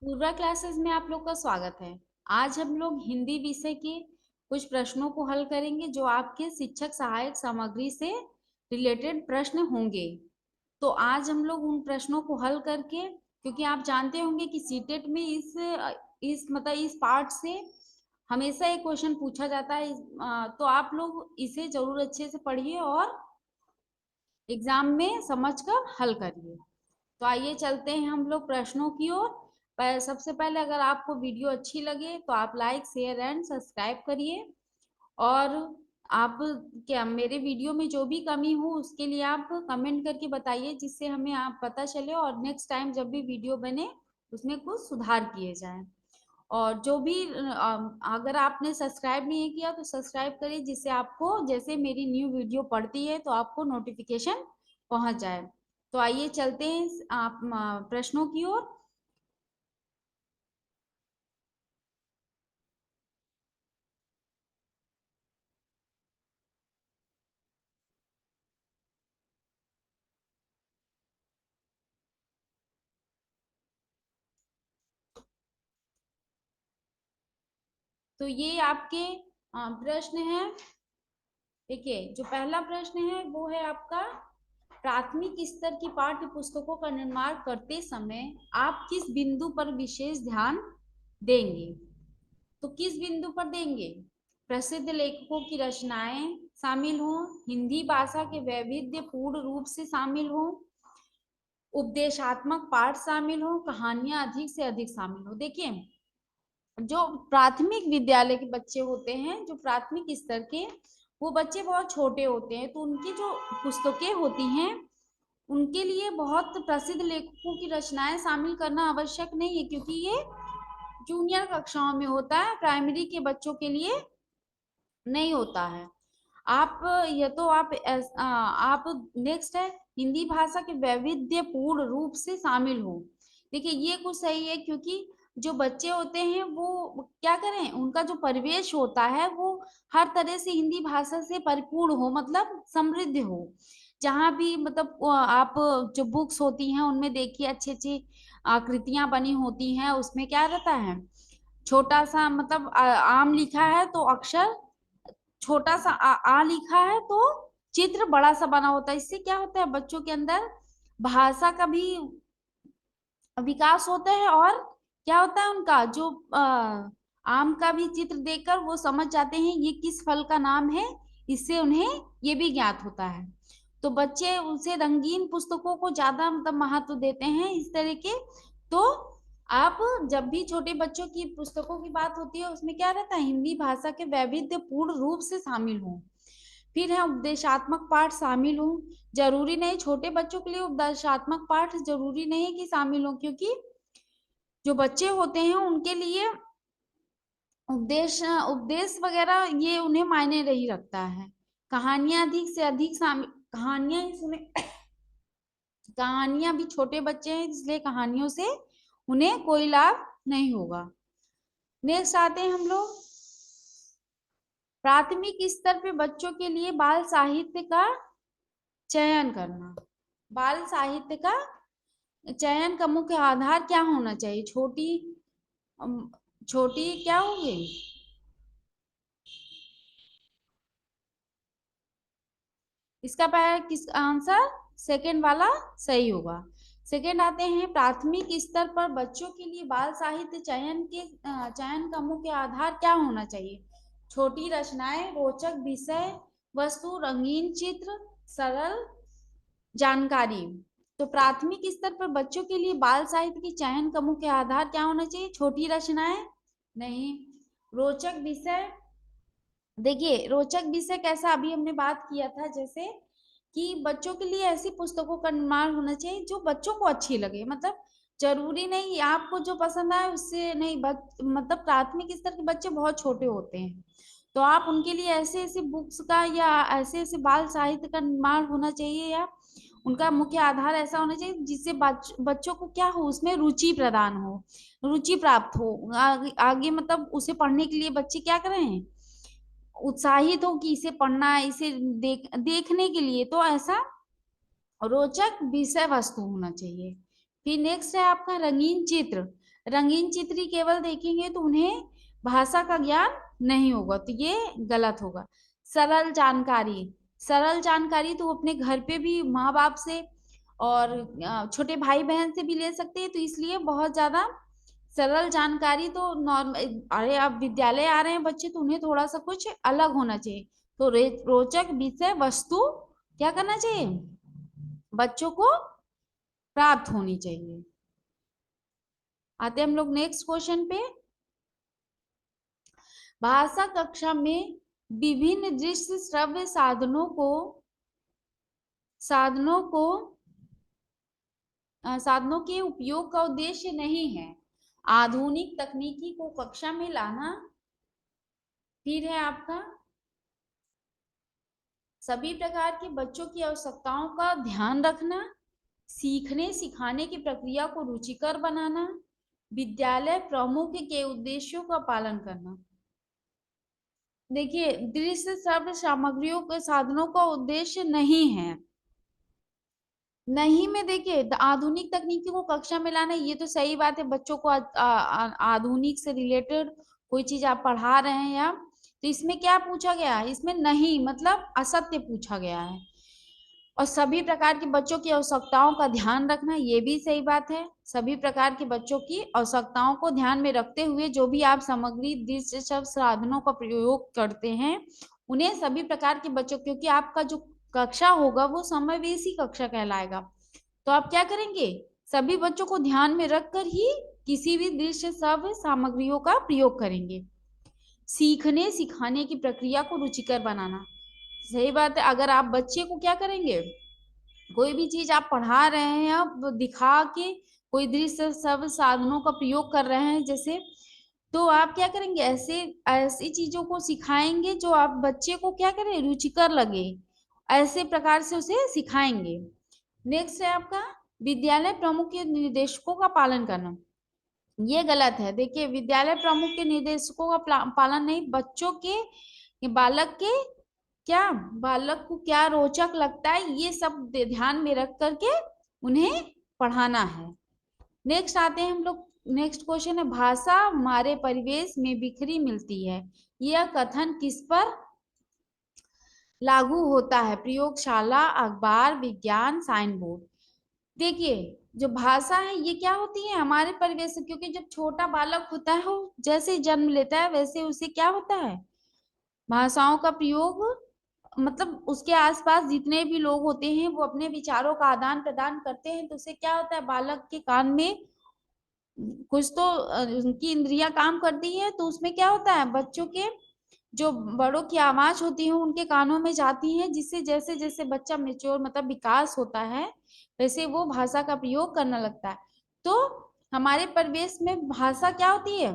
पूर्वा classes में आप लोग का स्वागत है। आज हम लोग हिंदी विषय के कुछ प्रश्नों को हल करेंगे जो आपके शिक्षक सहायक सामग्री से रिलेटेड प्रश्न होंगे। तो आज हम लोग उन प्रश्नों को हल करके, क्योंकि आप जानते होंगे कि सीटेट में इस पार्ट से हमेशा एक क्वेश्चन पूछा जाता है। तो आप लोग इसे जरूर अच्छे से पढ़िए और एग्जाम में समझकर हल करिए। तो आइए चलते हैं हम लोग प्रश्नों की ओर। सबसे पहले अगर आपको वीडियो अच्छी लगे तो आप लाइक शेयर एंड सब्सक्राइब करिए। और आप क्या मेरे वीडियो में जो भी कमी हो उसके लिए आप कमेंट करके बताइए, जिससे हमें आप पता चले और नेक्स्ट टाइम जब भी वीडियो बने उसमें कुछ सुधार किए जाए। और जो भी अगर आपने सब्सक्राइब नहीं किया तो सब्सक्राइब करिए, जिससे आपको जैसे मेरी न्यू वीडियो पड़ती है तो आपको नोटिफिकेशन पहुंच जाए। तो आइए चलते हैं आप प्रश्नों की ओर। तो ये आपके प्रश्न है। देखिए, जो पहला प्रश्न है वो है आपका, प्राथमिक स्तर की पाठ्य पुस्तकों का निर्माण करते समय आप किस बिंदु पर विशेष ध्यान देंगे? तो किस बिंदु पर देंगे? प्रसिद्ध लेखकों की रचनाएं शामिल हो, हिंदी भाषा के वैविध्य पूर्ण रूप से शामिल हो, उपदेशात्मक पाठ शामिल हो, कहानियां अधिक से अधिक शामिल हो। देखिए, जो प्राथमिक विद्यालय के बच्चे होते हैं, जो प्राथमिक स्तर के, वो बच्चे बहुत छोटे होते हैं, तो उनकी जो पुस्तकें होती हैं उनके लिए बहुत प्रसिद्ध लेखकों की रचनाएं शामिल करना आवश्यक नहीं है, क्योंकि ये जूनियर कक्षाओं में होता है, प्राइमरी के बच्चों के लिए नहीं होता है। आप ये तो आप नेक्स्ट है, हिंदी भाषा के वैविध्य पूर्ण रूप से शामिल हो। देखिए, ये कुछ सही है, क्योंकि जो बच्चे होते हैं वो क्या करें, उनका जो परिवेश होता है वो हर तरह से हिंदी भाषा से परिपूर्ण हो, मतलब समृद्ध हो। जहाँ भी मतलब आप जो बुक्स होती हैं उनमें देखिए अच्छी अच्छी आकृतियां बनी होती हैं, उसमें क्या रहता है, छोटा सा मतलब आम लिखा है तो अक्षर छोटा सा आ लिखा है तो चित्र बड़ा सा बना होता है। इससे क्या होता है, बच्चों के अंदर भाषा का भी विकास होता है, और क्या होता है, उनका जो आम का भी चित्र देखकर वो समझ जाते हैं ये किस फल का नाम है, इससे उन्हें ये भी ज्ञात होता है। तो बच्चे उनसे रंगीन पुस्तकों को ज्यादा मतलब महत्व देते हैं इस तरह के। तो आप जब भी छोटे बच्चों की पुस्तकों की बात होती है उसमें क्या रहता है, हिंदी भाषा के वैविध्य पूर्ण रूप से शामिल हो। फिर है उपदेशात्मक पाठ शामिल हो। जरूरी नहीं, छोटे बच्चों के लिए उपदेशात्मक पाठ जरूरी नहीं है कि शामिल हो, क्योंकि जो बच्चे होते हैं उनके लिए उपदेश उपदेश वगैरह ये उन्हें मायने नहीं रखता है। कहानियां अधिक से अधिक शामिल, कहानियां ही सुने, कहानियां भी छोटे बच्चे हैं इसलिए कहानियों से उन्हें कोई लाभ नहीं होगा। नेक्स्ट आते हैं हम लोग, प्राथमिक स्तर पे बच्चों के लिए बाल साहित्य का चयन करना। बाल साहित्य का चयन का मुख्य आधार क्या होना चाहिए? अम, छोटी क्या होगी, इसका पहला किस आंसर सेकंड वाला सही होगा। सेकंड आते हैं, प्राथमिक स्तर पर बच्चों के लिए बाल साहित्य चयन का मुख्य आधार क्या होना चाहिए? छोटी रचनाएं, रोचक विषय वस्तु, रंगीन चित्र, सरल जानकारी। तो प्राथमिक स्तर पर बच्चों के लिए बाल साहित्य के चयन का मुख्य आधार क्या होना चाहिए? छोटी रचनाएं नहीं, रोचक विषय। देखिए, रोचक विषय कैसा, अभी हमने बात किया था जैसे कि बच्चों के लिए ऐसी पुस्तकों का निर्माण होना चाहिए जो बच्चों को अच्छी लगे, मतलब जरूरी नहीं आपको जो पसंद आए उससे नहीं, मतलब प्राथमिक स्तर के बच्चे बहुत छोटे होते हैं, तो आप उनके लिए ऐसे ऐसे बुक्स का या ऐसे ऐसे बाल साहित्य का निर्माण होना चाहिए, या उनका मुख्य आधार ऐसा होना चाहिए जिससे बच्चों को क्या हो, उसमें रुचि प्रदान हो, रुचि प्राप्त हो, आगे मतलब उसे पढ़ने के लिए बच्चे क्या करें, उत्साहित हो कि इसे पढ़ना है, इसे देखने के लिए। तो ऐसा रोचक विषय वस्तु होना चाहिए। फिर नेक्स्ट है आपका रंगीन चित्र। रंगीन चित्र केवल देखेंगे तो उन्हें भाषा का ज्ञान नहीं होगा, तो ये गलत होगा। सरल जानकारी, सरल जानकारी तो अपने घर पे भी माँ बाप से और छोटे भाई बहन से भी ले सकते हैं, तो इसलिए बहुत ज्यादा सरल जानकारी तो नॉर्मल, अरे अब विद्यालय आ रहे हैं बच्चे तो उन्हें थोड़ा सा कुछ अलग होना चाहिए। तो रोचक विषय वस्तु क्या करना चाहिए, बच्चों को प्राप्त होनी चाहिए। आते हम लोग नेक्स्ट क्वेश्चन पे। भाषा कक्षा में विभिन्न दृश्य श्रव्य साधनों के उपयोग का उद्देश्य नहीं है आधुनिक तकनीकी को कक्षा में लाना। फिर है आपका सभी प्रकार के बच्चों की आवश्यकताओं का ध्यान रखना, सीखने सिखाने की प्रक्रिया को रुचिकर बनाना, विद्यालय प्रमुख के उद्देश्यों का पालन करना। देखिए दृश्य श्रव्य सामग्रियों के साधनों का उद्देश्य नहीं है, नहीं में देखिए आधुनिक तकनीकी को कक्षा में लाना, ये तो सही बात है, बच्चों को आधुनिक से रिलेटेड कोई चीज आप पढ़ा रहे हैं या, तो इसमें क्या पूछा गया है, इसमें नहीं मतलब असत्य पूछा गया है। और सभी प्रकार के बच्चों की आवश्यकताओं का ध्यान रखना, ये भी सही बात है। सभी प्रकार के बच्चों की आवश्यकताओं को ध्यान में रखते हुए जो भी आप सामग्री दृश्य साधनों का प्रयोग करते हैं उन्हें सभी प्रकार के बच्चों, क्योंकि आपका जो कक्षा होगा वो समावेशी कक्षा कहलाएगा, तो आप क्या करेंगे, सभी बच्चों को ध्यान में रखकर ही किसी भी दृश्य सब सामग्रियों का प्रयोग करेंगे। सीखने सिखाने की प्रक्रिया को रुचिकर बनाना, सही बात है। अगर आप बच्चे को क्या करेंगे, कोई भी चीज आप पढ़ा रहे हैं आप दिखा के कोई दृश्य सब साधनों का प्रयोग कर रहे हैं जैसे, तो आप क्या करेंगे, ऐसे ऐसी चीजों को सिखाएंगे जो आप बच्चे को क्या करें रुचिकर लगे, ऐसे प्रकार से उसे सिखाएंगे। नेक्स्ट है आपका विद्यालय प्रमुख के निर्देशकों का पालन करना, ये गलत है। देखिए विद्यालय प्रमुख के निर्देशकों का पालन नहीं, बच्चों के बालक के क्या, बालक को क्या रोचक लगता है ये सब ध्यान में रख करके उन्हें पढ़ाना है। नेक्स्ट आते हैं हम लोग, नेक्स्ट क्वेश्चन है भाषा हमारे परिवेश में बिखरी मिलती है, यह कथन किस पर लागू होता है, प्रयोगशाला अखबार विज्ञान साइन बोर्ड। देखिए जो भाषा है ये क्या होती है हमारे परिवेश से, क्योंकि जब छोटा बालक होता है वो जैसे जन्म लेता है वैसे उसे क्या होता है भाषाओं का प्रयोग, मतलब उसके आसपास जितने भी लोग होते हैं वो अपने विचारों का आदान प्रदान करते हैं, तो उसे क्या होता है बालक के कान में कुछ तो उनकी इंद्रियां काम करती है, तो उसमें क्या होता है बच्चों के जो बड़ों की आवाज होती है उनके कानों में जाती है, जिससे जैसे जैसे बच्चा मेच्योर मतलब विकास होता है वैसे वो भाषा का प्रयोग करने लगता है। तो हमारे परिवेश में भाषा क्या होती है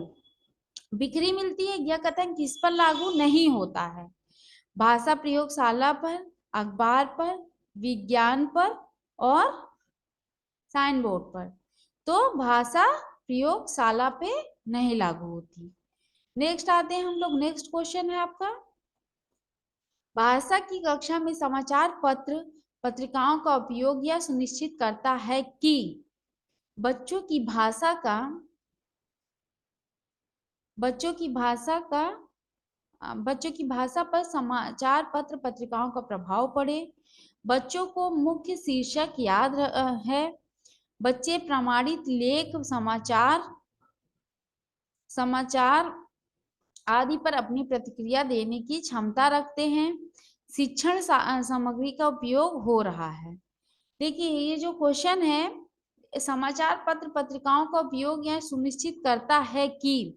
बिखरी मिलती है, यह कथन किस पर लागू नहीं होता है, भाषा प्रयोगशाला पर अखबार पर विज्ञान पर और साइन बोर्ड पर, तो भाषा प्रयोगशाला पे नहीं लागू होती। नेक्स्ट आते हैं हम लोग, नेक्स्ट क्वेश्चन है आपका भाषा की कक्षा में समाचार पत्र पत्रिकाओं का उपयोग यह सुनिश्चित करता है कि बच्चों की भाषा का बच्चों की भाषा का बच्चों की भाषा पर समाचार पत्र पत्रिकाओं का प्रभाव पड़े, बच्चों को मुख्य शीर्षक याद है, बच्चे प्रमाणित लेख समाचार आदि पर अपनी प्रतिक्रिया देने की क्षमता रखते हैं, शिक्षण सामग्री का उपयोग हो रहा है। देखिए ये जो क्वेश्चन है समाचार पत्र पत्रिकाओं का उपयोग यह सुनिश्चित करता है कि,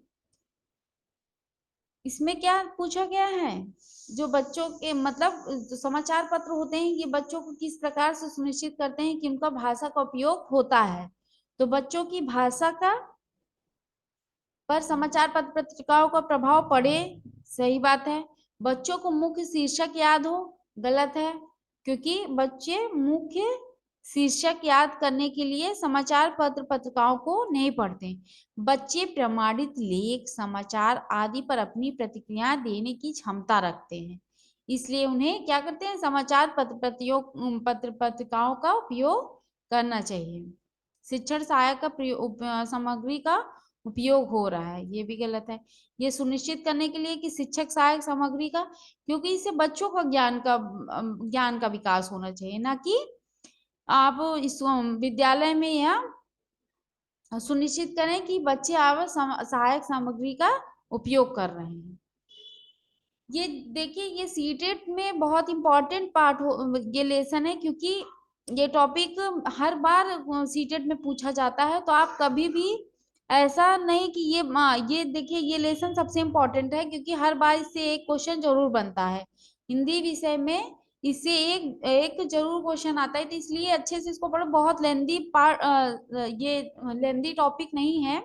इसमें क्या पूछा गया है जो बच्चों के मतलब जो समाचार पत्र होते हैं ये बच्चों को किस प्रकार से सुनिश्चित करते हैं कि उनका भाषा का उपयोग होता है, तो बच्चों की भाषा का पर समाचार पत्र पत्रिकाओं का प्रभाव पड़े, सही बात है। बच्चों को मुख्य शीर्षक याद हो, गलत है, क्योंकि बच्चे मुख्य शीर्षक याद करने के लिए समाचार पत्र पत्रिकाओं को नहीं पढ़ते, बच्चे प्रमाणित लेख समाचार आदि पर अपनी प्रतिक्रिया देने की क्षमता रखते हैं, इसलिए उन्हें क्या करते हैं समाचार पत्र पत्रिकाओं का उपयोग करना चाहिए। शिक्षण सहायक का सामग्री का उपयोग हो रहा है, ये भी गलत है। ये सुनिश्चित करने के लिए कि शिक्षक सहायक सामग्री का, क्योंकि इससे बच्चों का ज्ञान का विकास होना चाहिए, ना कि आप इस विद्यालय में या सुनिश्चित करें कि बच्चे सहायक सामग्री का उपयोग कर रहे हैं। ये देखिए, ये सीटेट में बहुत इंपॉर्टेंट पार्ट हो, ये लेसन है, क्योंकि ये टॉपिक हर बार सीटेट में पूछा जाता है। तो आप कभी भी ऐसा नहीं कि ये देखिए, ये लेसन सबसे इम्पोर्टेंट है, क्योंकि हर बार इससे एक क्वेश्चन जरूर बनता है। हिंदी विषय में इससे एक एक जरूर क्वेश्चन आता है, तो इसलिए अच्छे से इसको पढ़ो। बहुत लेंदी ये लेंदी टॉपिक नहीं है,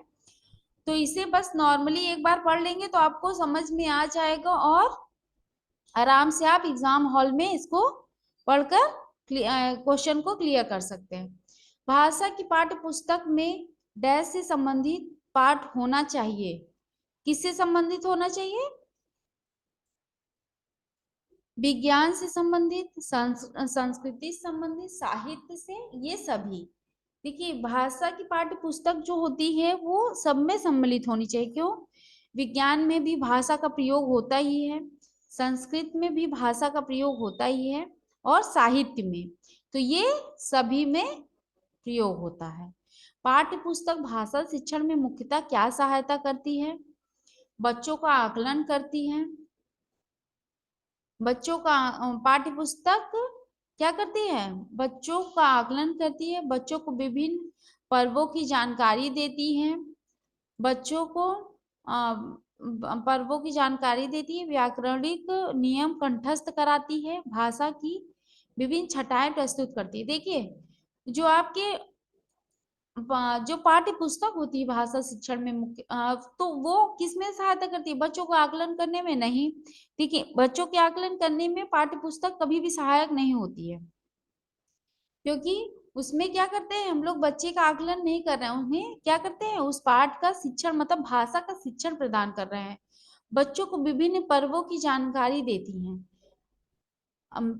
तो इसे बस नॉर्मली एक बार पढ़ लेंगे तो आपको समझ में आ जाएगा, और आराम से आप एग्जाम हॉल में इसको पढ़कर क्वेश्चन को क्लियर कर सकते हैं। भाषा की पाठ्य पुस्तक में डैश से संबंधित पाठ होना चाहिए। किससे संबंधित होना चाहिए? विज्ञान से संबंधित, संस्कृति से संबंधित, साहित्य से, ये सभी। देखिए, भाषा की पाठ्य पुस्तक जो होती है वो सब में सम्मिलित होनी चाहिए। क्यों? विज्ञान में भी भाषा का प्रयोग होता ही है, संस्कृत में भी भाषा का प्रयोग होता ही है, और साहित्य में, तो ये सभी में प्रयोग होता है। पाठ्य पुस्तक भाषा शिक्षण में मुख्यतः क्या सहायता करती है? बच्चों का आकलन करती है। बच्चों का पाठ्य पुस्तक क्या करती है? बच्चों का आकलन करती है, बच्चों को विभिन्न पर्वों की जानकारी देती है, बच्चों को पर्वों की जानकारी देती है, व्याकरणिक नियम कंठस्थ कराती है, भाषा की विभिन्न छटाएं प्रस्तुत करती है। देखिए, जो आपके जो पाठ्य पुस्तक होती है भाषा शिक्षण में मुख्य, तो वो किसमें सहायता करती है? बच्चों को आकलन करने में नहीं। देखिए, बच्चों के आकलन करने में पाठ्य पुस्तक कभी भी सहायक नहीं होती है, क्योंकि उसमें क्या करते हैं हम लोग? बच्चे का आकलन नहीं कर रहे हैं, उन्हें क्या करते हैं? उस पाठ का शिक्षण, मतलब भाषा का शिक्षण प्रदान कर रहे हैं। बच्चों को विभिन्न पर्वों की जानकारी देती हैं।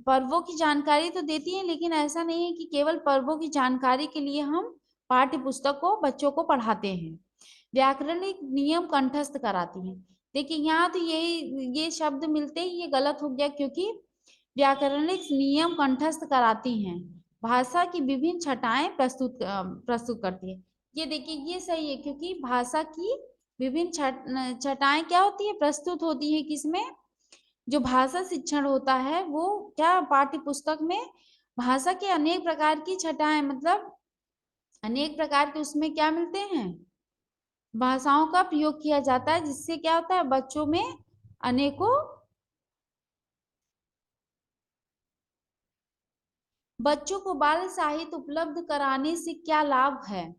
पर्वों की जानकारी तो देती हैं, लेकिन ऐसा नहीं है कि केवल पर्वों की जानकारी के लिए हम पाठ्य पुस्तक को बच्चों को पढ़ाते हैं। व्याकरणिक नियम कंठस्थ कराती हैं। देखिए, यहाँ तो ये शब्द मिलते ही ये गलत हो गया, क्योंकि व्याकरणिक नियम कंठस्थ कराती हैं, भाषा की विभिन्न छटाएं प्रस्तुत करती है। ये देखिए, ये सही है, क्योंकि भाषा की विभिन्न छटाएं क्या होती है? प्रस्तुत होती है। किसमें? जो भाषा शिक्षण होता है वो क्या, पाठ्य पुस्तक में भाषा के अनेक प्रकार की छटाएं, मतलब अनेक प्रकार के उसमें क्या मिलते हैं? भाषाओं का प्रयोग किया जाता है, जिससे क्या होता है? बच्चों में अनेकों बच्चों को बाल साहित्य उपलब्ध कराने से क्या लाभ है?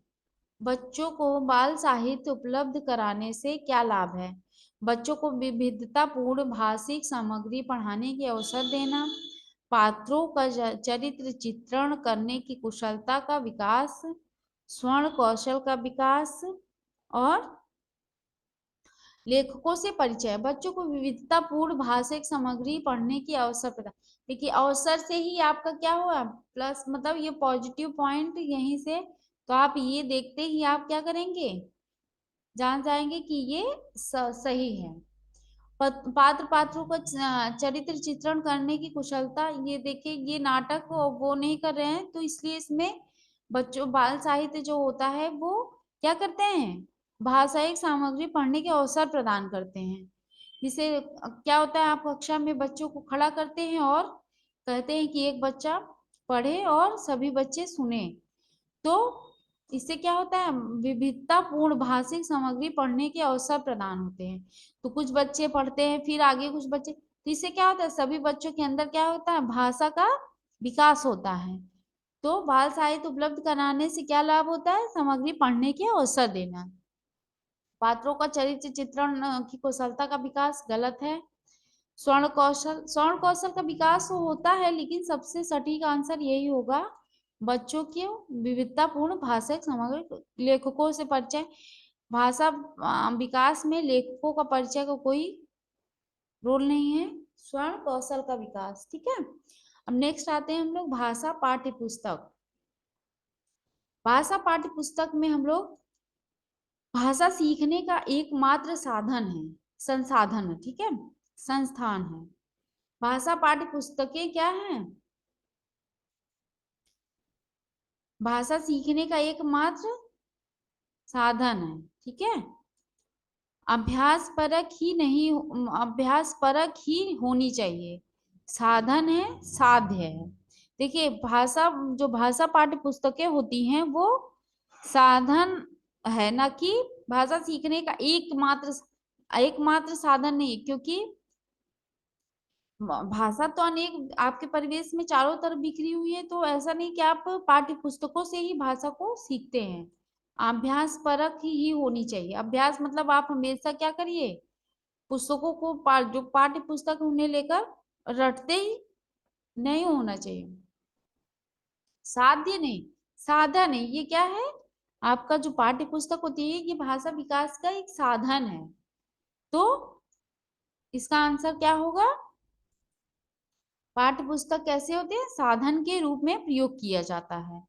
बच्चों को बाल साहित्य उपलब्ध कराने से क्या लाभ है? बच्चों को विविधतापूर्ण भाषिक सामग्री पढ़ाने के अवसर देना, पात्रों का चरित्र चित्रण करने की कुशलता का विकास, स्वर्ण कौशल का विकास, और लेखकों से परिचय। बच्चों को विविधतापूर्ण भाषिक सामग्री पढ़ने की अवसर प्रदान। देखिए, अवसर से ही आपका क्या हुआ? प्लस, मतलब ये पॉजिटिव पॉइंट यहीं से, तो आप ये देखते ही आप क्या करेंगे? जान जाएंगे कि ये सही है। पात्र पात्रों का चरित्र चित्रण करने की कुशलता। ये देखिए, ये नाटक वो नहीं कर रहे हैं, तो इसलिए इसमें बच्चों बाल साहित्य जो होता है वो क्या करते हैं? भाषाई सामग्री पढ़ने के अवसर प्रदान करते हैं। जिसे क्या होता है? आप कक्षा में बच्चों को खड़ा करते हैं और कहते हैं कि एक बच्चा पढ़े और सभी बच्चे सुने, तो इससे क्या होता है? विविधतापूर्ण भाषिक सामग्री पढ़ने के अवसर प्रदान होते हैं। तो कुछ बच्चे पढ़ते हैं, फिर आगे कुछ बच्चे, तो इससे क्या होता है? सभी बच्चों के अंदर क्या होता है? भाषा का विकास होता है। तो बाल साहित्य उपलब्ध कराने से क्या लाभ होता है? सामग्री पढ़ने के अवसर देना। पात्रों का चरित्र चित्रण की कुशलता का विकास, गलत है। स्वर्ण कौशल का विकास तो होता है, लेकिन सबसे सटीक आंसर यही होगा, बच्चों की विविधतापूर्ण भाषिक सामग्री, लेखकों से परिचय। भाषा विकास में लेखकों का परिचय का कोई रोल नहीं है। स्वर्ण कौशल का विकास, ठीक है। अब नेक्स्ट आते हैं हम लोग भाषा पाठ्य पुस्तक। भाषा पाठ्य पुस्तक में हम लोग भाषा सीखने का एकमात्र साधन है, संसाधन है, ठीक है, संस्थान है। भाषा पाठ्य पुस्तकें क्या है? भाषा सीखने का एकमात्र साधन है, ठीक है। अभ्यास परक ही नहीं, अभ्यास परक ही होनी चाहिए। साधन है, साध्य है। देखिए भाषा, जो भाषा पाठ्य पुस्तकें होती हैं वो साधन है, ना कि भाषा सीखने का एकमात्र, एकमात्र साधन नहीं, क्योंकि भाषा तो अनेक आपके परिवेश में चारों तरफ बिखरी हुई है, तो ऐसा नहीं कि आप पाठ्य पुस्तकों से ही भाषा को सीखते हैं। अभ्यास परक ही होनी चाहिए। अभ्यास मतलब आप हमेशा क्या करिए, पुस्तकों को जो पाठ्य पुस्तक उन्हें लेकर रटते ही नहीं होना चाहिए। साध्य नहीं, साधन है। ये क्या है, आपका जो पाठ्य पुस्तक होती है ये भाषा विकास का एक साधन है। तो इसका आंसर क्या होगा? पाठ्य पुस्तक कैसे होते हैं? साधन के रूप में प्रयोग किया जाता है।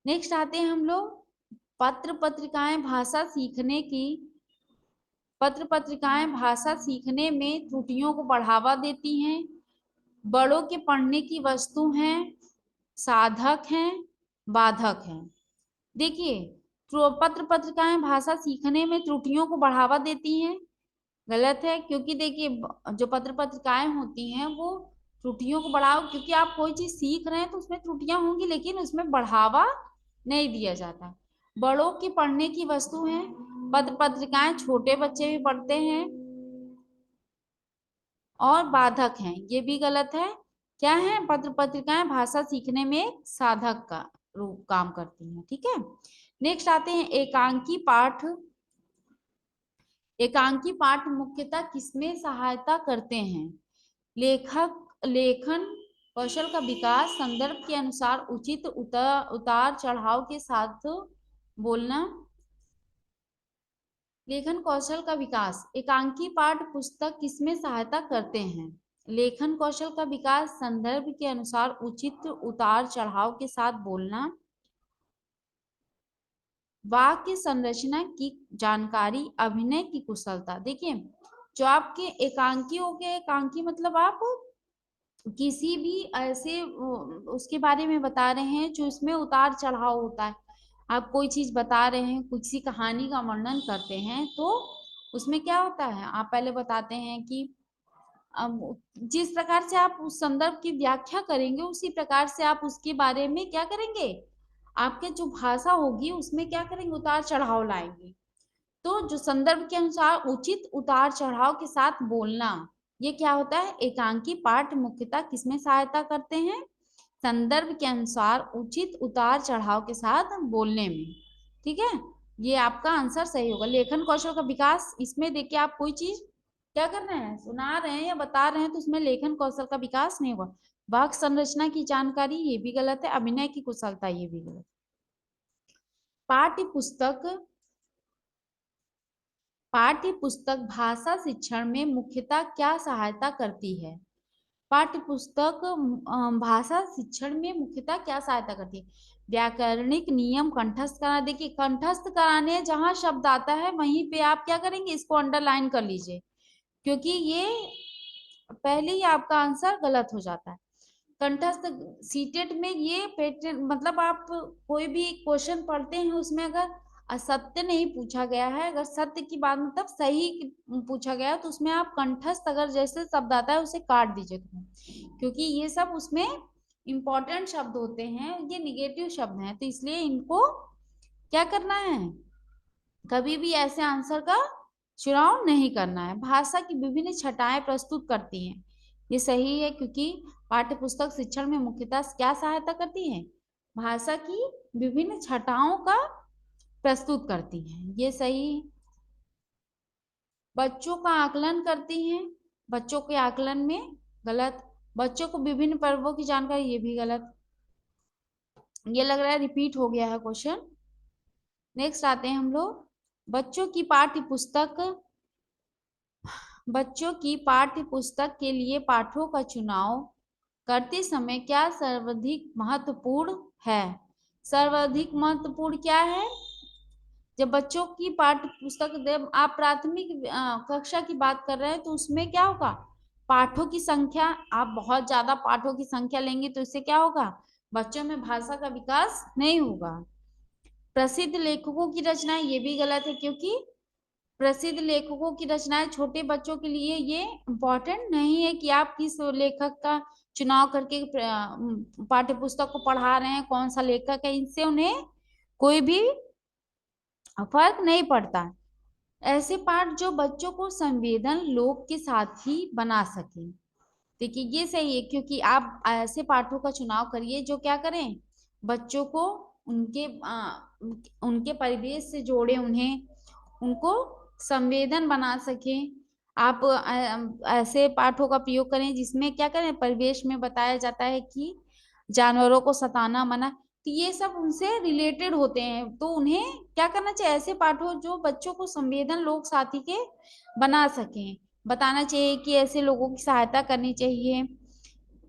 नेक्स्ट आते हैं हम लोग, पत्र पत्रिकाएं भाषा सीखने की, पत्र पत्रिकाएं भाषा सीखने में त्रुटियों को बढ़ावा देती हैं, बड़ों के पढ़ने की वस्तु हैं, साधक हैं, बाधक हैं। देखिए पत्र पत्रिकाएं भाषा सीखने में त्रुटियों को बढ़ावा देती हैं, गलत है, क्योंकि देखिए जो पत्र पत्रिकाएं होती हैं वो त्रुटियों को बढ़ाओ, क्योंकि आप कोई चीज सीख रहे हैं तो उसमें त्रुटियां होंगी, लेकिन उसमें बढ़ावा नहीं दिया जाता। बड़ों की पढ़ने की वस्तु है, पत्र पत्रिकाएं छोटे बच्चे भी पढ़ते हैं, और बाधक हैं, ये भी गलत है। क्या है? पत्र पत्रिकाएं भाषा सीखने में एक साधक का रूप काम करती हैं, ठीक है। नेक्स्ट आते हैं एकांकी पाठ। एकांकी पाठ मुख्यतः किसमें सहायता करते हैं? लेखक लेखन कौशल का विकास, संदर्भ के अनुसार उचित उतार चढ़ाव के साथ बोलना, लेखन कौशल का विकास। एकांकी पाठ पुस्तक किसमें सहायता करते हैं? लेखन कौशल का विकास, संदर्भ के अनुसार उचित उतार चढ़ाव के साथ बोलना, वाक्य संरचना की जानकारी, अभिनय की कुशलता। देखिए जो आपके एकांकी हो गए, एकांकी मतलब आप किसी भी ऐसे उसके बारे में बता रहे हैं जो इसमें उतार चढ़ाव होता है। आप कोई चीज बता रहे हैं, किसी कहानी का वर्णन करते हैं, तो उसमें क्या होता है, आप पहले बताते हैं कि जिस प्रकार से आप उस संदर्भ की व्याख्या करेंगे उसी प्रकार से आप उसके बारे में क्या करेंगे, आपके जो भाषा होगी उसमें क्या करेंगे, उतार चढ़ाव लाएंगे। तो जो संदर्भ के अनुसार उचित उतार चढ़ाव के साथ बोलना, ये क्या होता है? एकांकी पाठ मुख्यतः किसमें सहायता करते हैं? संदर्भ के अनुसार उचित उतार चढ़ाव के साथ बोलने में, ठीक है। ये आपका आंसर सही होगा। लेखन कौशल का विकास, इसमें देखिए आप कोई चीज क्या कर रहे हैं, सुना रहे हैं या बता रहे हैं, तो उसमें लेखन कौशल का विकास नहीं हुआ। वाक्य संरचना की जानकारी, ये भी गलत है। अभिनय की कुशलता, ये भी गलत। पाठ्य पुस्तक, पाठ्य पुस्तक भाषा शिक्षण में मुख्यतः क्या सहायता करती है? पाठ्य पुस्तक भाषा शिक्षण में मुख्यतः क्या सहायता करती है? व्याकरणिक नियम कंठस्थ कराना। देखिए कंठस्थ कराने जहां शब्द आता है वहीं पे आप क्या करेंगे, इसको अंडरलाइन कर लीजिए, क्योंकि ये पहले ही आपका आंसर गलत हो जाता है। कंठस्थ सीटेट में ये पैटर्न, मतलब आप कोई भी क्वेश्चन पढ़ते हैं उसमें अगर असत्य नहीं पूछा गया है, अगर सत्य की बात मतलब सही पूछा गया है, तो उसमें आप कंठस्थ अगर जैसे शब्द आता है उसे काट दीजिए, क्योंकि ये सब उसमें इंपॉर्टेंट शब्द होते हैं, ये निगेटिव शब्द हैं, तो इसलिए इनको क्या करना है, कभी भी ऐसे आंसर का चुनाव नहीं करना है। भाषा की विभिन्न छटाएं प्रस्तुत करती हैं, ये सही है, क्योंकि पाठ्य पुस्तक शिक्षण में मुख्यतः क्या सहायता करती है? भाषा की विभिन्न छटाओं का प्रस्तुत करती हैं, ये सही। बच्चों का आकलन करती हैं, बच्चों के आकलन में, गलत। बच्चों को विभिन्न पर्वों की जानकारी, ये भी गलत। ये लग रहा है रिपीट हो गया है क्वेश्चन। नेक्स्ट आते हैं हम लोग, बच्चों की पाठ्य पुस्तक, बच्चों की पाठ्य पुस्तक के लिए पाठों का चुनाव करते समय क्या सर्वाधिक महत्वपूर्ण है? सर्वाधिक महत्वपूर्ण क्या है? जब बच्चों की पाठ्य पुस्तक, जब आप प्राथमिक कक्षा की बात कर रहे हैं तो उसमें क्या होगा, पाठों की संख्या, आप बहुत ज्यादा पाठों की संख्या लेंगे तो इससे क्या होगा, बच्चों में भाषा का विकास नहीं होगा। प्रसिद्ध लेखकों की रचनाएं, ये भी गलत है, क्योंकि प्रसिद्ध लेखकों की रचनाएं छोटे बच्चों के लिए ये इम्पोर्टेंट नहीं है कि आप किस लेखक का चुनाव करके पाठ्य पुस्तक को पढ़ा रहे हैं, कौन सा लेखक है, इनसे उन्हें कोई भी फर्क नहीं पड़ता। ऐसे पाठ जो बच्चों को संवेदन लोक के साथ ही बना सके। देखिए ये सही है, क्योंकि आप ऐसे पाठों का चुनाव करिए जो क्या करें, बच्चों को उनके परिवेश से जोड़े, उन्हें उनको संवेदन बना सके। आप ऐसे पाठों का प्रयोग करें जिसमें क्या करें, परिवेश में बताया जाता है कि जानवरों को सताना मना, तो ये सब उनसे रिलेटेड होते हैं, तो उन्हें क्या करना चाहिए, ऐसे पाठ हो जो बच्चों को संवेदन लोक साथी के बना सकें। बताना चाहिए कि ऐसे लोगों की सहायता करनी चाहिए।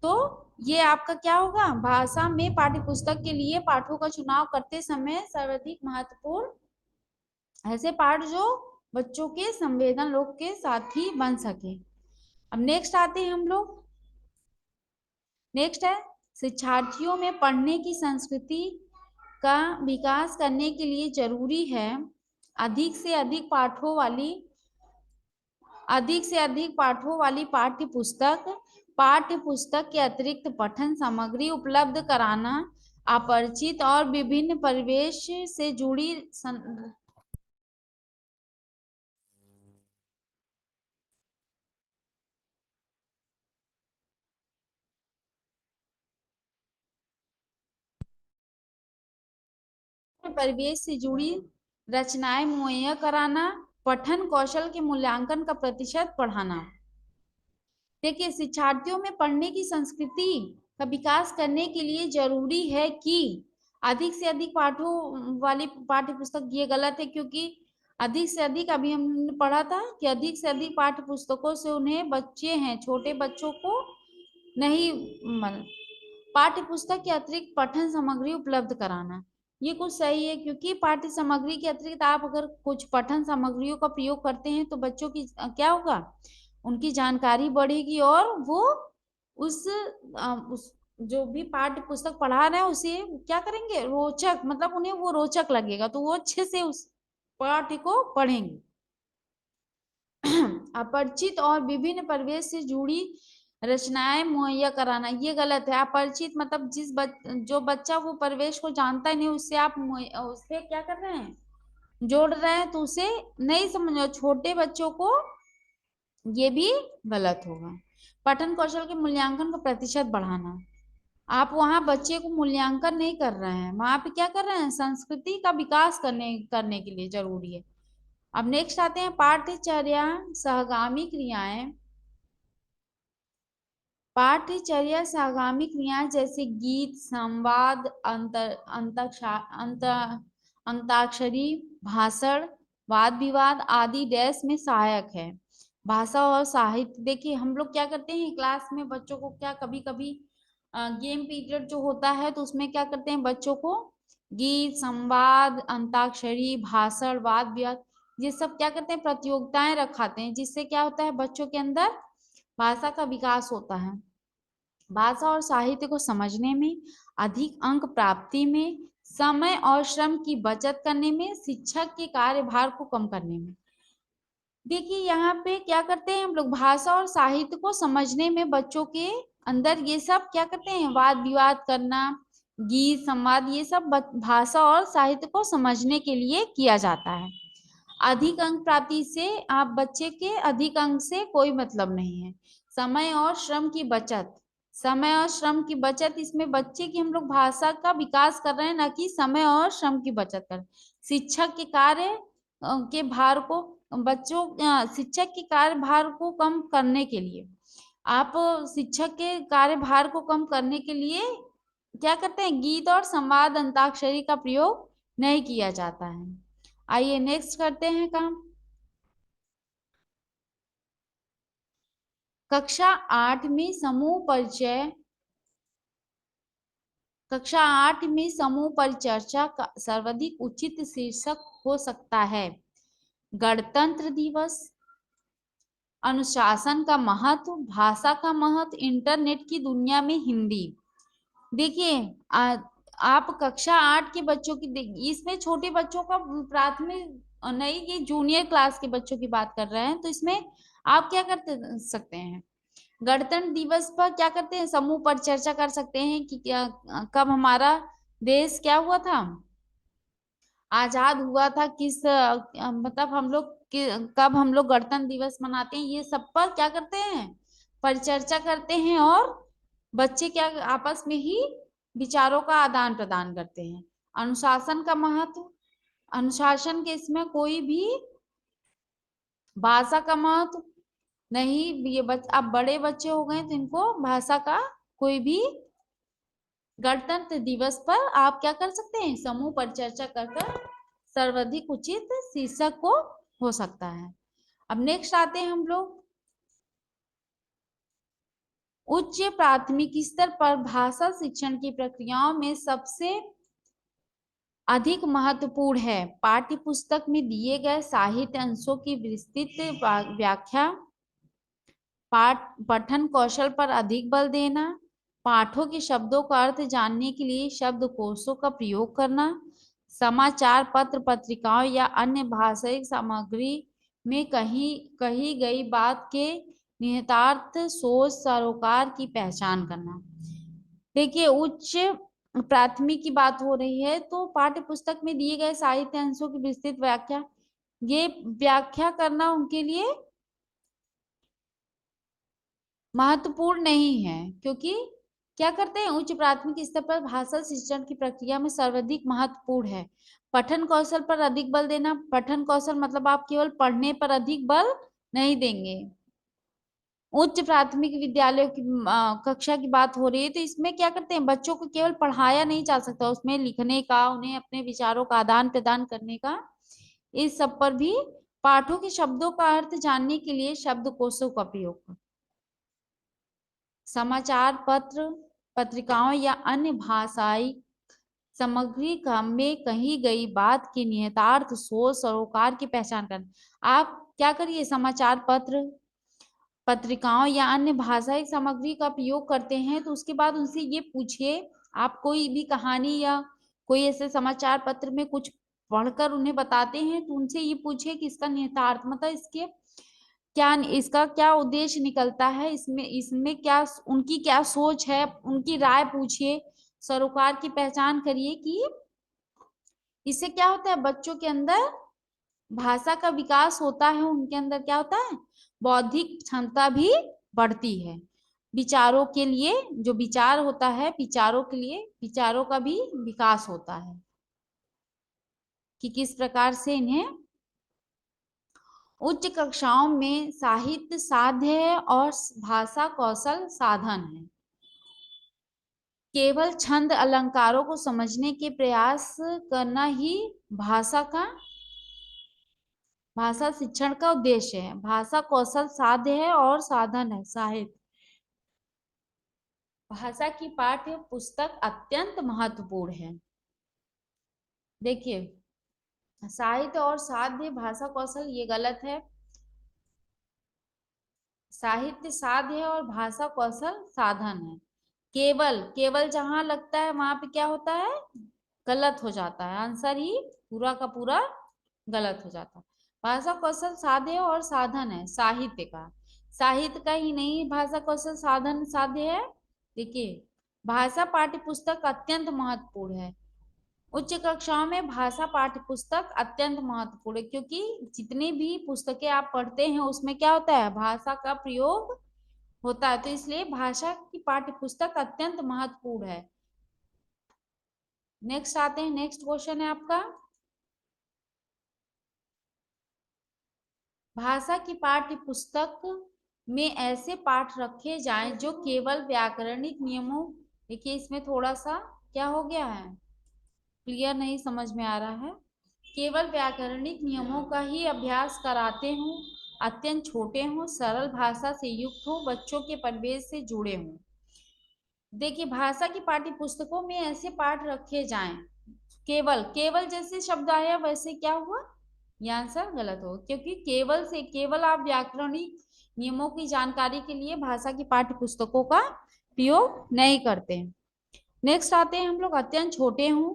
तो ये आपका क्या होगा, भाषा में पाठ्य पुस्तक के लिए पाठों का चुनाव करते समय सर्वाधिक महत्वपूर्ण ऐसे पाठ जो बच्चों के संवेदन लोक के साथ ही बन सके। अब नेक्स्ट आते हैं हम लोग, नेक्स्ट है शिक्षार्थियों में पढ़ने की संस्कृति का विकास करने के लिए जरूरी है अधिक से अधिक पाठों वाली पाठ्य पुस्तक के अतिरिक्त पठन सामग्री उपलब्ध कराना, अपरिचित और विभिन्न परिवेश से जुड़ी परिवेश से जुड़ी रचनाएं मुहैया कराना, पठन कौशल के मूल्यांकन का प्रतिशत बढ़ाना। देखिए शिक्षार्थियों में पढ़ने की संस्कृति का विकास करने के लिए जरूरी है कि अधिक से अधिक पाठों वाली पाठ्य पुस्तक, ये गलत है, क्योंकि अधिक से अधिक, अभी हमने पढ़ा था कि अधिक से अधिक पाठ्य पुस्तकों से उन्हें बच्चे हैं छोटे बच्चों को नहीं, पाठ्य पुस्तक के अतिरिक्त पठन सामग्री उपलब्ध कराना, ये कुछ सही है, क्योंकि पाठ्य सामग्री के अतिरिक्त आप अगर कुछ पठन सामग्रियों का प्रयोग करते हैं तो बच्चों की क्या होगा, उनकी जानकारी बढ़ेगी और वो उस जो भी पाठ्य पुस्तक पढ़ा रहे हैं उसे क्या करेंगे, रोचक, मतलब उन्हें वो रोचक लगेगा तो वो अच्छे से उस पाठ्य को पढ़ेंगे। अपरिचित और विभिन्न परिवेश से जुड़ी रचनाएं मुहैया कराना, ये गलत है। अपरिचित मतलब जो बच्चा वो परिवेश को जानता ही नहीं, उससे आप उससे क्या कर रहे हैं, जोड़ रहे हैं, तो उसे नहीं समझ, छोटे बच्चों को ये भी गलत होगा। पठन कौशल के मूल्यांकन का प्रतिशत बढ़ाना, आप वहां बच्चे को मूल्यांकन नहीं कर रहे हैं, वहां पे क्या कर रहे हैं, संस्कृति का विकास करने के लिए जरूरी है। अब नेक्स्ट आते हैं पाठ्यचर्या सहगामी क्रियाएं। पाठ्यचर्या सहगामी क्रियाएं जैसे गीत, संवाद, अंताक्षरी, भाषण, वाद विवाद आदि डैश में सहायक है। भाषा और साहित्य, देखिए हम लोग क्या करते हैं क्लास में बच्चों को, क्या कभी कभी गेम पीरियड जो होता है तो उसमें क्या करते हैं, बच्चों को गीत, संवाद, अंताक्षरी, भाषण, वाद विवाद, ये सब क्या करते हैं, प्रतियोगिताएं रखाते हैं, जिससे क्या होता है, बच्चों के अंदर भाषा का विकास होता है। भाषा और साहित्य को समझने में, अधिक अंक प्राप्ति में, समय और श्रम की बचत करने में, शिक्षक के कार्यभार को कम करने में। देखिए यहाँ पे क्या करते हैं हम लोग, भाषा और साहित्य को समझने में बच्चों के अंदर ये सब क्या करते हैं, वाद विवाद करना, गीत, संवाद, ये सब भाषा और साहित्य को समझने के लिए किया जाता है। अधिक अंक प्राप्ति से आप बच्चे के अधिक अंक से कोई मतलब नहीं है। समय और श्रम की बचत, समय और श्रम की बचत, इसमें बच्चे की हम लोग भाषा का विकास कर रहे हैं, ना कि समय और श्रम की बचत कर। शिक्षक के कार्य के भार को शिक्षक के कार्यभार को कम करने के लिए, आप शिक्षक के कार्यभार को कम करने के लिए क्या करते हैं, गीत और संवाद, अंताक्षरी का प्रयोग नहीं किया जाता है। आइए नेक्स्ट करते हैं काम। कक्षा 8 में समूह परिचय कक्षा 8 में समूह परिचर्चा का सर्वाधिक उचित शीर्षक हो सकता है गणतंत्र दिवस, अनुशासन का महत्व, भाषा का महत्व, इंटरनेट की दुनिया में हिंदी। देखिए आप कक्षा 8 के बच्चों की, इसमें छोटे बच्चों का प्राथमिक नहीं, ये जूनियर क्लास के बच्चों की बात कर रहे हैं, तो इसमें आप क्या कर सकते हैं, गणतंत्र दिवस पर क्या करते हैं, समूह पर चर्चा कर सकते हैं कि क्या कब हमारा देश क्या हुआ था, आजाद हुआ था, किस मतलब हम लोग कब हम लोग गणतंत्र दिवस मनाते हैं, ये सब पर क्या करते हैं, परिचर्चा करते हैं, और बच्चे क्या आपस में ही विचारों का आदान प्रदान करते हैं। अनुशासन का महत्व, अनुशासन के इसमें कोई भी, भाषा का महत्व नहीं, ये अब बड़े बच्चे हो गए तो इनको भाषा का कोई भी, गणतंत्र दिवस पर आप क्या कर सकते हैं, समूह पर चर्चा कर सर्वाधिक उचित शीर्षक को हो सकता है। अब नेक्स्ट आते हैं हम लोग, उच्च प्राथमिक स्तर पर भाषा शिक्षण की प्रक्रियाओं में सबसे अधिक महत्वपूर्ण है पाठ्य पुस्तक में दिए गए साहित्य अंशों की विस्तृत व्याख्या, पाठ पठन कौशल पर अधिक बल देना, पाठों के शब्दों का अर्थ जानने के लिए शब्दकोशों का प्रयोग करना, समाचार पत्र पत्रिकाओं या अन्य भाषाई सामग्री में कही गई बात के निहितार्थ सोच सरोकार की पहचान करना। देखिए उच्च प्राथमिक की बात हो रही है, तो पाठ्य पुस्तक में दिए गए साहित्य अंशों की विस्तृत व्याख्या, ये व्याख्या करना उनके लिए महत्वपूर्ण नहीं है, क्योंकि क्या करते हैं, उच्च प्राथमिक स्तर पर भाषा शिक्षण की प्रक्रिया में सर्वाधिक महत्वपूर्ण है पठन कौशल पर अधिक बल देना। पठन कौशल मतलब आप केवल पढ़ने पर अधिक बल नहीं देंगे। उच्च प्राथमिक विद्यालयों की कक्षा की बात हो रही है, तो इसमें क्या करते हैं, बच्चों को केवल पढ़ाया नहीं जा सकता, उसमें लिखने का, उन्हें अपने विचारों का आदान प्रदान करने का, इस सब पर भी पाठों के शब्दों का अर्थ जानने के लिए शब्दकोशों का प्रयोग, समाचार पत्र पत्रिकाओं या अन्य भाषाई सामग्री में कही गई बात के निहितार्थ सोच सरोकार की पहचान करना। आप क्या करिए, समाचार पत्र पत्रिकाओं या अन्य भाषाई सामग्री का प्रयोग करते हैं, तो उसके बाद उनसे ये पूछिए, आप कोई भी कहानी या कोई ऐसे समाचार पत्र में कुछ पढ़कर उन्हें बताते हैं, तो उनसे ये पूछिए कि इसका निहितार्थ मतलब इसके क्या, इसका क्या उद्देश्य निकलता है, इसमें इसमें क्या उनकी क्या सोच है, उनकी राय पूछिए, सरोकार की पहचान करिए कि इससे क्या होता है, बच्चों के अंदर भाषा का विकास होता है, उनके अंदर क्या होता है, बौद्धिक क्षमता भी बढ़ती है, विचारों के लिए जो विचार होता है, विचारों के लिए विचारों का भी विकास होता है कि किस प्रकार से इन्हें उच्च कक्षाओं में साहित्य साध्य है और भाषा कौशल साधन है। केवल छंद अलंकारों को समझने के प्रयास करना ही भाषा शिक्षण का उद्देश्य है। भाषा कौशल साध्य है और साधन है साहित्य। भाषा की पाठ्य पुस्तक अत्यंत महत्वपूर्ण है। देखिए साहित्य और साध्य भाषा कौशल ये गलत है, साहित्य साध्य है और भाषा कौशल साधन है। केवल केवल जहां लगता है वहां पे क्या होता है, गलत हो जाता है, आंसर ही पूरा का पूरा गलत हो जाता है। भाषा कौशल साध्य और साधन है साहित्य का, साहित्य का ही नहीं भाषा कौशल साधन साध्य है। देखिए भाषा पाठ्य पुस्तक अत्यंत महत्वपूर्ण है। उच्च कक्षाओं में भाषा पाठ्य पुस्तक अत्यंत महत्वपूर्ण है, क्योंकि जितनी भी पुस्तकें आप पढ़ते हैं उसमें क्या होता है, भाषा का प्रयोग होता है, तो इसलिए भाषा की पाठ्य पुस्तक अत्यंत महत्वपूर्ण है। नेक्स्ट आते हैं, नेक्स्ट क्वेश्चन है आपका, भाषा की पाठ्य पुस्तक में ऐसे पाठ रखे जाएं जो केवल व्याकरणिक नियमों, देखिए इसमें थोड़ा सा क्या हो गया है, क्लियर नहीं समझ में आ रहा है, केवल व्याकरणिक नियमों का ही अभ्यास कराते हों, अत्यंत छोटे हों, सरल भाषा से युक्त हो, बच्चों के परिवेश से जुड़े हों। देखिए भाषा की पाठ्य पुस्तकों में ऐसे पाठ रखे जाएं, केवल, केवल जैसे शब्द आया वैसे क्या हुआ, ये आंसर गलत हो, क्योंकि केवल से केवल आप व्याकरणिक नियमों की जानकारी के लिए भाषा की पाठ्य पुस्तकों का प्रयोग नहीं करते। नेक्स्ट आते हैं हम लोग, अत्यंत छोटे हों,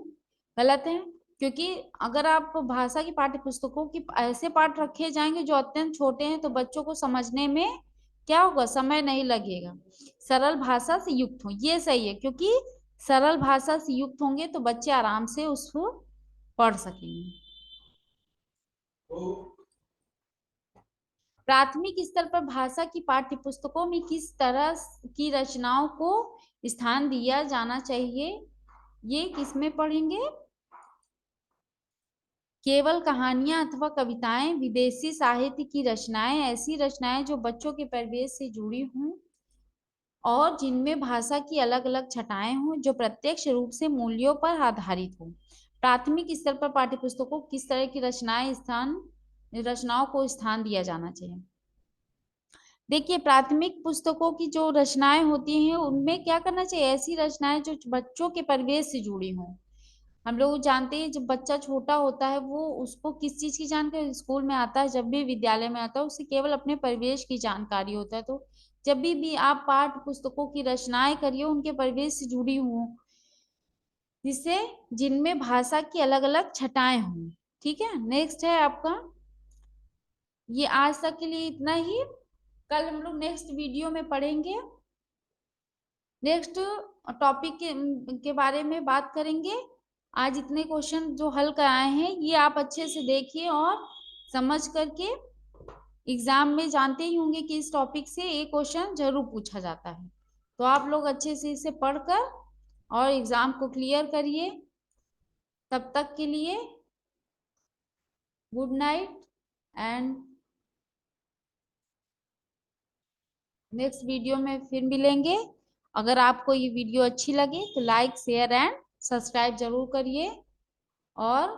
गलत है, क्योंकि अगर आप भाषा की पाठ्य पुस्तकों की ऐसे पाठ रखे जाएंगे जो अत्यंत छोटे हैं तो बच्चों को समझने में क्या होगा, समय नहीं लगेगा। सरल भाषा से युक्त हो, ये सही है, क्योंकि सरल भाषा से युक्त होंगे तो बच्चे आराम से उसको पढ़ सकेंगे। प्राथमिक स्तर पर भाषा की पाठ्य पुस्तकों में किस तरह की रचनाओं को स्थान दिया जाना चाहिए, ये किसमें पढ़ेंगे, केवल कहानियां अथवा कविताएं, विदेशी साहित्य की रचनाएं, ऐसी रचनाएं जो बच्चों के परिवेश से जुड़ी हों और जिनमें भाषा की अलग अलग छटाएं हों जो प्रत्यक्ष रूप से मूल्यों पर आधारित हों। प्राथमिक स्तर पर पाठ्यपुस्तकों को किस तरह की रचनाओं को स्थान दिया जाना चाहिए। देखिए प्राथमिक पुस्तकों की जो रचनाएं होती हैं उनमें क्या करना चाहिए, ऐसी रचनाएं जो बच्चों के परिवेश से जुड़ी हों। हम लोग जानते हैं जब बच्चा छोटा होता है वो उसको किस चीज की जानकारी, स्कूल में आता है जब भी विद्यालय में आता है उसे केवल अपने परिवेश की जानकारी होता है। तो जब भी आप पाठ्य पुस्तकों की रचनाएं करिए उनके परिवेश से जुड़ी हों, जिससे जिनमें भाषा की अलग अलग छटाएं हों। ठीक है, नेक्स्ट है आपका, ये आज तक के लिए इतना ही। कल हम लोग नेक्स्ट वीडियो में पढ़ेंगे, नेक्स्ट टॉपिक के बारे में बात करेंगे। आज इतने क्वेश्चन जो हल कराए हैं ये आप अच्छे से देखिए और समझ करके, एग्जाम में जानते ही होंगे कि इस टॉपिक से एक क्वेश्चन जरूर पूछा जाता है, तो आप लोग अच्छे से इसे पढ़कर और एग्जाम को क्लियर करिए। तब तक के लिए good night and next video में फिर मिलेंगे। अगर आपको ये वीडियो अच्छी लगे तो लाइक शेयर एंड सब्सक्राइब जरूर करिए और